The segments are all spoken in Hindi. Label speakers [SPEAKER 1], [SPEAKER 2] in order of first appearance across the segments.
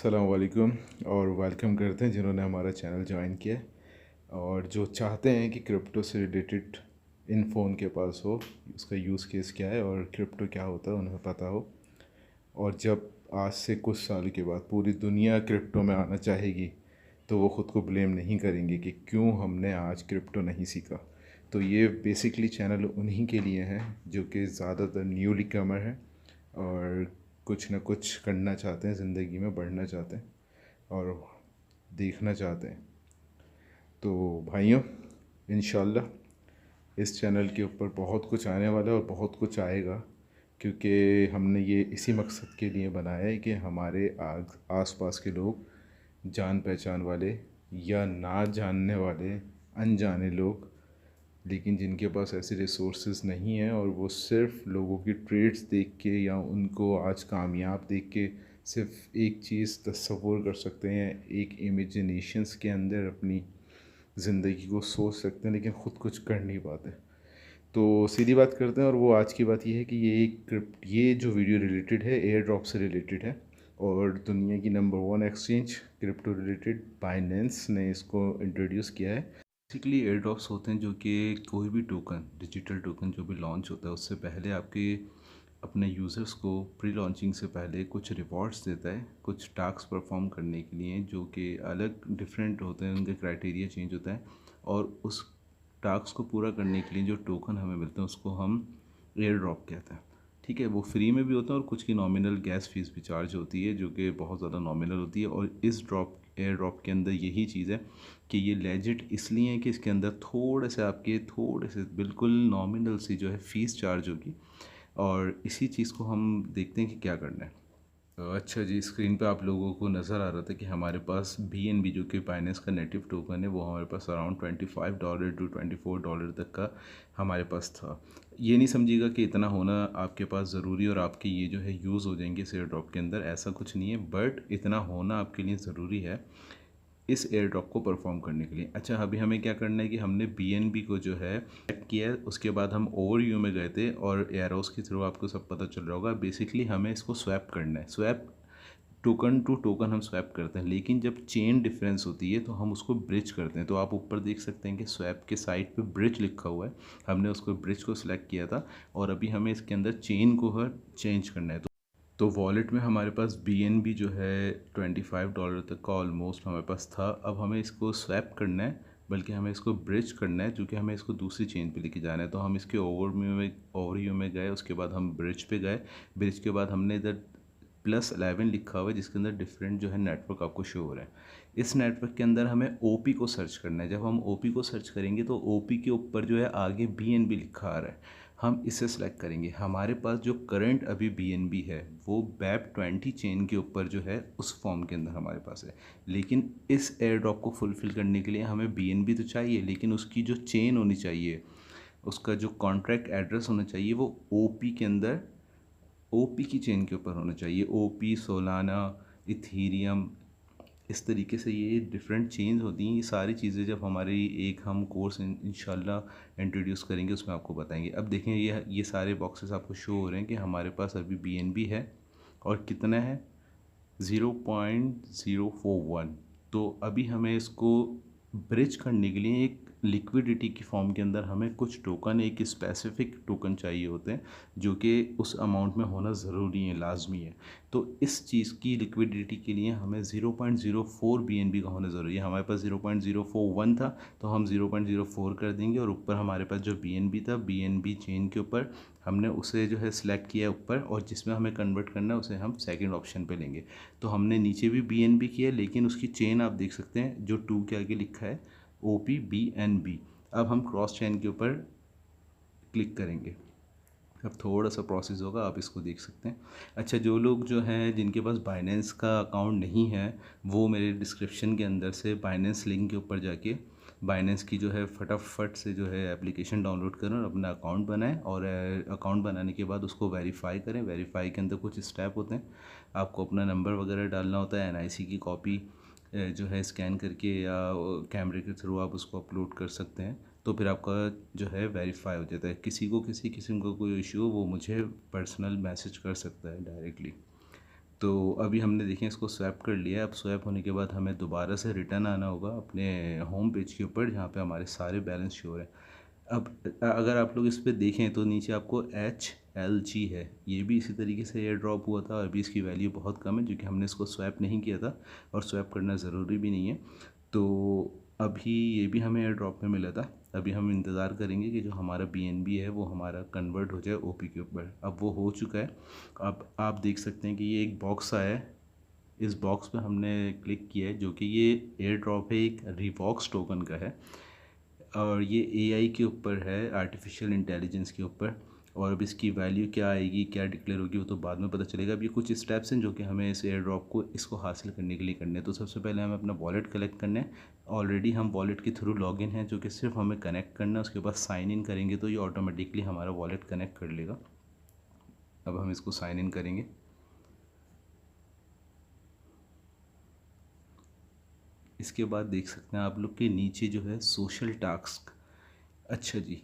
[SPEAKER 1] अस्सलाम वालेकुम और वेलकम करते हैं जिन्होंने हमारा चैनल ज्वाइन किया है और जो चाहते हैं कि क्रिप्टो से रिलेटेड इन्फो उनके पास हो, उसका यूज़ केस क्या है और क्रिप्टो क्या होता है उन्हें पता हो। और जब आज से कुछ साल के बाद पूरी दुनिया क्रिप्टो में आना चाहेगी तो वो ख़ुद को ब्लेम नहीं करेंगे कि क्यों हमने आज क्रिप्टो नहीं सीखा। तो ये बेसिकली चैनल उन्हीं के लिए है जो कि ज़्यादातर न्यूली कमर है और कुछ ना कुछ करना चाहते हैं, ज़िंदगी में बढ़ना चाहते हैं और देखना चाहते हैं। तो भाइयों, इंशाल्लाह इस चैनल के ऊपर बहुत कुछ आने वाला है और बहुत कुछ आएगा, क्योंकि हमने ये इसी मकसद के लिए बनाया है कि हमारे आस पास के लोग, जान पहचान वाले या ना जानने वाले अनजाने लोग, लेकिन जिनके पास ऐसे रिसोर्सेज नहीं हैं और वो सिर्फ लोगों की ट्रेड्स देख के या उनको आज कामयाब देख के सिर्फ एक चीज़ तस्वुर कर सकते हैं, एक इमेजिनेशंस के अंदर अपनी ज़िंदगी को सोच सकते हैं, लेकिन ख़ुद कुछ कर नहीं पाते। तो सीधी बात करते हैं, और वो आज की बात ये है कि ये जो वीडियो रिलेटेड है एयर ड्रॉप से रिलेटेड है और दुनिया की number 1 exchange crypto related Binance ने इसको इंट्रोड्यूस किया है। बेसिकली एयर ड्रॉप्स होते हैं जो कि कोई भी टोकन, डिजिटल टोकन जो भी लॉन्च होता है उससे पहले आपके अपने यूज़र्स को प्री लॉन्चिंग से पहले कुछ रिवॉर्ड्स देता है, कुछ टास्क परफॉर्म करने के लिए जो कि अलग डिफरेंट होते हैं, उनके क्राइटेरिया चेंज होता है और उस टास्क को पूरा करने के लिए जो टोकन हमें मिलते हैं उसको हम एयर ड्रॉप कहते हैं। ठीक है, वो फ्री में भी होता है और कुछ की नॉमिनल गैस फीस भी चार्ज होती है जो कि बहुत ज़्यादा नॉमिनल होती है। और इस एयर ड्रॉप के अंदर यही चीज़ है कि ये लेजिट इसलिए है कि इसके अंदर थोड़े से बिल्कुल नॉमिनल सी जो है फ़ीस चार्ज होगी। और इसी चीज़ को हम देखते हैं कि क्या करना है। अच्छा जी, स्क्रीन पे आप लोगों को नज़र आ रहा था कि हमारे पास BNB जो कि बाइनेंस का नेटिव टोकन है, वो हमारे पास अराउंड $25 टू $24 तक का हमारे पास था। ये नहीं समझिएगा कि इतना होना आपके पास ज़रूरी और आपके ये जो है यूज़ हो जाएंगे इस एयर ड्रॉप के अंदर, ऐसा कुछ नहीं है, बट इतना होना आपके लिए ज़रूरी है इस एयर ड्रॉप को परफॉर्म करने के लिए। अच्छा, अभी हमें क्या करना है कि हमने BNB को जो है सेलेक्ट किया है, उसके बाद हम ओवरव्यू में गए थे और एरोस के थ्रू आपको सब पता चल रहा होगा। बेसिकली हमें इसको स्वैप करना है, स्वैप टोकन टू टोकन हम स्वैप करते हैं, लेकिन जब चेन डिफरेंस होती है तो हम उसको ब्रिज करते हैं। तो आप ऊपर देख सकते हैं कि स्वैप के साइड पे ब्रिज लिखा हुआ है, हमने उसको ब्रिज को सिलेक्ट किया था और अभी हमें इसके अंदर चेन को चेंज करना है। तो वॉलेट में हमारे पास BNB जो है $25 तक का ऑलमोस्ट हमारे पास था। अब हमें इसको स्वैप करना है, बल्कि हमें इसको ब्रिज करना है, जो कि हमें इसको दूसरी चेन पे लेके जाना है। तो हम इसके ओवरव्यू में गए, उसके बाद हम ब्रिज पे गए। ब्रिज के बाद हमने इधर +11 लिखा हुआ है जिसके अंदर डिफरेंट जो है नेटवर्क आपको शो हो रहा है। इस नेटवर्क के अंदर हमें OP को सर्च करना है। जब हम OP को सर्च करेंगे तो OP के ऊपर जो है आगे BNB लिखा आ रहा है, हम इसे सेलेक्ट करेंगे। हमारे पास जो करंट अभी BNB है वो BEP20 चेन के ऊपर जो है उस फॉर्म के अंदर हमारे पास है, लेकिन इस एयर ड्रॉप को फुलफ़िल करने के लिए हमें BNB तो चाहिए, लेकिन उसकी जो चेन होनी चाहिए, उसका जो कॉन्ट्रैक्ट एड्रेस होना चाहिए वो OP के अंदर, OP की चेन के ऊपर होना चाहिए। OP, सोलाना, इथीरियम, इस तरीके से ये डिफरेंट चेंज होती हैं। ये सारी चीज़ें जब हमारी एक हम कोर्स इंशाल्लाह इंट्रोड्यूस करेंगे उसमें आपको बताएंगे। अब देखें, ये सारे बॉक्सेस आपको शो हो रहे हैं कि हमारे पास अभी BNB है और कितना है 0.041। तो अभी हमें इसको ब्रिज करने के लिए एक लिक्विडिटी की फॉर्म के अंदर हमें कुछ टोकन, एक स्पेसिफिक टोकन चाहिए होते हैं जो कि उस अमाउंट में होना ज़रूरी है, लाजमी है। तो इस चीज़ की लिक्विडिटी के लिए हमें 0.04 BNB का होना ज़रूरी है। हमारे पास 0.041 था तो हम 0.04 कर देंगे और ऊपर हमारे पास जो BNB था, BNB चेन के ऊपर हमने उसे जो है सिलेक्ट किया ऊपर, और जिसमें हमें कन्वर्ट करना है उसे हम सेकंड ऑप्शन पे लेंगे। तो हमने नीचे भी BNB किया, लेकिन उसकी चेन आप देख सकते हैं जो 2 के आगे लिखा है OP BNB। अब हम क्रॉस चेन के ऊपर क्लिक करेंगे। अब थोड़ा सा प्रोसेस होगा, आप इसको देख सकते हैं। अच्छा, जो लोग जो हैं जिनके पास बाइनेंस का अकाउंट नहीं है, वो मेरे डिस्क्रिप्शन के अंदर से बाइनेंस लिंक के ऊपर जाके बाइनेंस की जो है फटाफट से जो है एप्लीकेशन डाउनलोड करें और अपना अकाउंट बनाएं। और अकाउंट बनाने के बाद उसको वेरीफाई करें। वेरीफाई के अंदर कुछ स्टेप होते हैं, आपको अपना नंबर वगैरह डालना होता है, NIC की कॉपी जो है स्कैन करके या कैमरे के थ्रू आप उसको अपलोड कर सकते हैं। तो फिर आपका जो है वेरीफाई हो जाता है। किसी किस्म का कोई इशू हो वो मुझे पर्सनल मैसेज कर सकता है डायरेक्टली। तो अभी हमने देखें इसको स्वैप कर लिया। अब स्वैप होने के बाद हमें दोबारा से रिटर्न आना होगा अपने होम पेज के ऊपर, जहाँ पे हमारे सारे बैलेंस शो हो रहे हैं। अब अगर आप लोग इस पर देखें तो नीचे आपको HLG है, ये भी इसी तरीके से एयर ड्रॉप हुआ था। अभी इसकी वैल्यू बहुत कम है क्योंकि हमने इसको स्वैप नहीं किया था और स्वैप करना ज़रूरी भी नहीं है। तो अभी ये भी हमें एयर ड्रॉप में मिला था। अभी हम इंतज़ार करेंगे कि जो हमारा BNB है वो हमारा कन्वर्ट हो जाए OP के ऊपर। अब वो हो चुका है। अब आप देख सकते हैं कि ये एक बॉक्स आया है। इस बॉक्स पे हमने क्लिक किया है, जो कि ये एयर ड्रॉप है, एक रिवॉक्स टोकन का है और ये AI के ऊपर है, आर्टिफिशियल इंटेलिजेंस के ऊपर। और अब इसकी वैल्यू क्या आएगी, क्या डिक्लेयर होगी, वो तो बाद में पता चलेगा। अब ये कुछ स्टेप्स हैं जो कि हमें इस एयर ड्रॉप को इसको हासिल करने के लिए करने हैं। तो सबसे पहले हमें अपना वॉलेट कलेक्ट करना है। ऑलरेडी हम वॉलेट के थ्रू लॉगिन हैं, जो कि सिर्फ हमें कनेक्ट करना है। उसके बाद साइन इन करेंगे तो ये ऑटोमेटिकली हमारा वॉलेट कनेक्ट कर लेगा। अब हम इसको साइन इन करेंगे। इसके बाद देख सकते हैं आप लोग के नीचे जो है सोशल टास्क। अच्छा जी।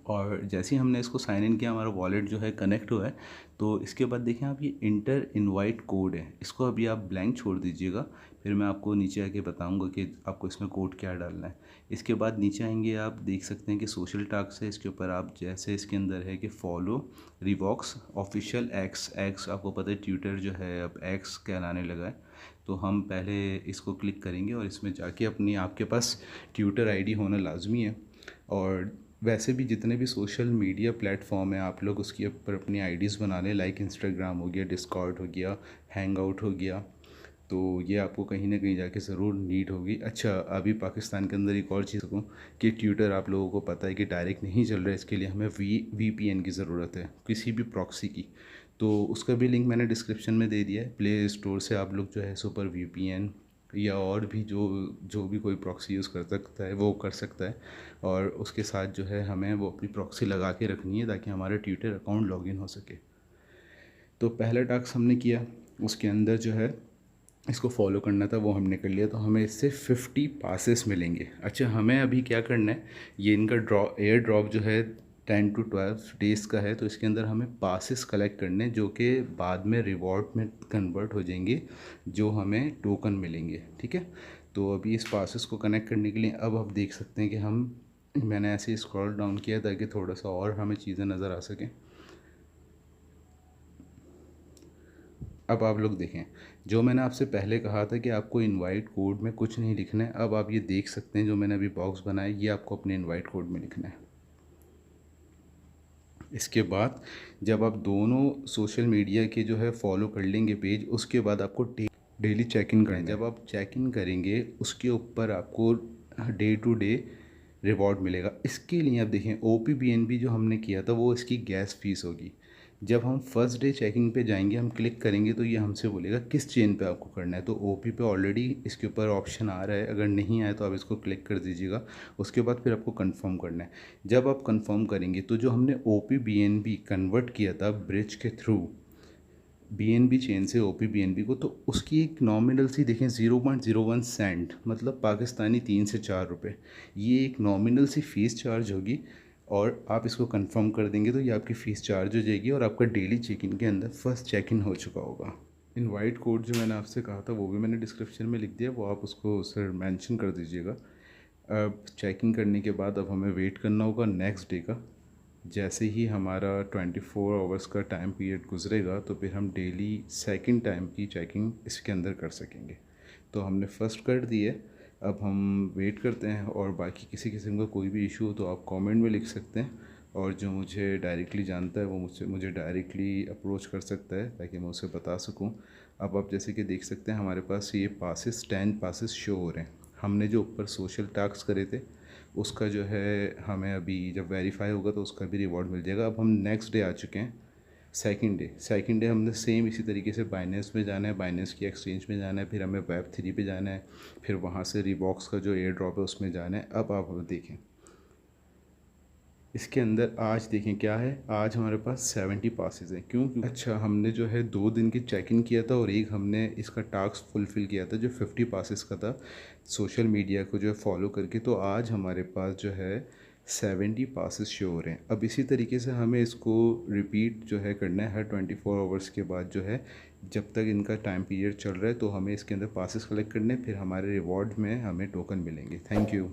[SPEAKER 1] और जैसे ही हमने इसको साइन इन किया, हमारा वॉलेट जो है कनेक्ट हुआ है। तो इसके बाद देखें आप, ये इंटर इनवाइट कोड है, इसको अभी आप ब्लैंक छोड़ दीजिएगा। फिर मैं आपको नीचे आके बताऊंगा कि आपको इसमें कोड क्या डालना है। इसके बाद नीचे आएंगे, आप देख सकते हैं कि सोशल टास्क है। इसके ऊपर आप जैसे इसके अंदर है कि फॉलो रिवॉक्स ऑफिशियल एक्स आपको पता है ट्विटर जो है अब एक्स कहलाने लगा है। तो हम पहले इसको क्लिक करेंगे और इसमें जाके अपनी, आपके पास ट्विटर ID होना लाजमी है। और वैसे भी जितने भी सोशल मीडिया प्लेटफॉर्म हैं आप लोग उसके ऊपर अपनी IDs बना लें, लाइक इंस्टाग्राम हो गया, डिस्कॉर्ड हो गया, हैंग आउट हो गया। तो ये आपको कहीं ना कहीं जाके ज़रूर नीड होगी। अच्छा, अभी पाकिस्तान के अंदर एक और चीज़ कहूँ कि ट्विटर आप लोगों को पता है कि डायरेक्ट नहीं चल रहा है। इसके लिए हमें VPN की ज़रूरत है, किसी भी प्रॉक्सी की। तो उसका भी लिंक मैंने डिस्क्रिप्शन में दे दिया है। प्ले स्टोर से आप लोग जो है सुपर VPN या और भी जो जो भी कोई प्रॉक्सी यूज़ कर सकता है वो कर सकता है। और उसके साथ जो है हमें वो अपनी प्रॉक्सी लगा के रखनी है ताकि हमारा ट्विटर अकाउंट लॉगिन हो सके। तो पहला टास्क हमने किया, उसके अंदर जो है इसको फॉलो करना था, वो हमने कर लिया। तो हमें इससे 50 पासेस मिलेंगे। अच्छा, हमें अभी क्या करना है, ये इनका एयर ड्रॉप जो है 10 to 12 डेज़ का है। तो इसके अंदर हमें पासेस कलेक्ट करने, जो कि बाद में रिवॉर्ड में कन्वर्ट हो जाएंगे, जो हमें टोकन मिलेंगे। ठीक है। तो अभी इस पासेस को कनेक्ट करने के लिए अब आप देख सकते हैं कि मैंने ऐसे ही स्क्रॉल डाउन किया ताकि थोड़ा सा और हमें चीज़ें नज़र आ सकें। अब आप लोग देखें, जो मैंने आपसे पहले कहा था कि आपको इनवाइट कोड में कुछ नहीं लिखना है, अब आप ये देख सकते हैं जो मैंने अभी बॉक्स बनाया, ये आपको अपने इनवाइट कोड में लिखना है। इसके बाद जब आप दोनों सोशल मीडिया के जो है फॉलो कर लेंगे पेज, उसके बाद आपको डेली चेक इन करना है। जब आप चेक इन करेंगे उसके ऊपर आपको डे टू डे रिवॉर्ड मिलेगा। इसके लिए आप देखें, OP BNB जो हमने किया था वो इसकी गैस फीस होगी। जब हम फर्स्ट डे चेकिंग पे जाएंगे, हम क्लिक करेंगे तो ये हमसे बोलेगा किस चेन पे आपको करना है। तो OP पे ऑलरेडी इसके ऊपर ऑप्शन आ रहा है, अगर नहीं आया तो आप इसको क्लिक कर दीजिएगा। उसके बाद फिर आपको कंफर्म करना है। जब आप कंफर्म करेंगे तो जो हमने OP BNB कन्वर्ट किया था ब्रिज के थ्रू BNB चेन से OP BNB को, तो उसकी एक नॉमिनल सी देखें 0.01 सेंट, मतलब पाकिस्तानी 3 से 4 रुपये, ये एक नॉमिनल सी फ़ीस चार्ज होगी। और आप इसको कंफर्म कर देंगे तो ये आपकी फ़ीस चार्ज हो जाएगी और आपका डेली चेक इन के अंदर फर्स्ट चेक इन हो चुका होगा। इनवाइट कोड जो मैंने आपसे कहा था वो भी मैंने डिस्क्रिप्शन में लिख दिया, वो आप उसको सर मेंशन कर दीजिएगा। अब चेकिंग करने के बाद अब हमें वेट करना होगा नेक्स्ट डे का। जैसे ही हमारा 24 आवर्स का टाइम पीरियड गुजरेगा तो फिर हम डेली सेकंड टाइम की चेकिंग इसके अंदर कर सकेंगे। तो हमने फ़र्स्ट कर दी है, अब हम वेट करते हैं। और बाकी किसी किस्म का कोई भी इशू हो तो आप कमेंट में लिख सकते हैं, और जो मुझे डायरेक्टली जानता है वो मुझे डायरेक्टली अप्रोच कर सकता है ताकि मैं उसे बता सकूं। अब आप जैसे कि देख सकते हैं हमारे पास ये पासेस 10 पासेस शो हो रहे हैं। हमने जो ऊपर सोशल टास्क करे थे उसका जो है हमें अभी जब वेरीफाई होगा तो उसका भी रिवॉर्ड मिल जाएगा। अब हम नेक्स्ट डे आ चुके हैं, सेकंड डे हमने सेम इसी तरीके से बाइनेंस में जाना है, बाइनेंस की एक्सचेंज में जाना है, फिर हमें Web3 पे जाना है, फिर वहाँ से रिबॉक्स का जो एयर ड्रॉप है उसमें जाना है। अब आप देखें इसके अंदर आज देखें क्या है, आज हमारे पास 70 पासेस हैं। क्यों? अच्छा, हमने जो है 2 दिन की चेक इन किया था और एक हमने इसका टास्क फुलफ़िल किया था जो 50 पासेस का था सोशल मीडिया को जो है फॉलो करके। तो आज हमारे पास जो है 70 पासेस शो हो रहे हैं। अब इसी तरीके से हमें इसको रिपीट जो है करना है हर 24 आवर्स के बाद जो है, जब तक इनका टाइम पीरियड चल रहा है, तो हमें इसके अंदर पासेस कलेक्ट करने हैं, फिर हमारे रिवॉर्ड में हमें टोकन मिलेंगे। Thank you.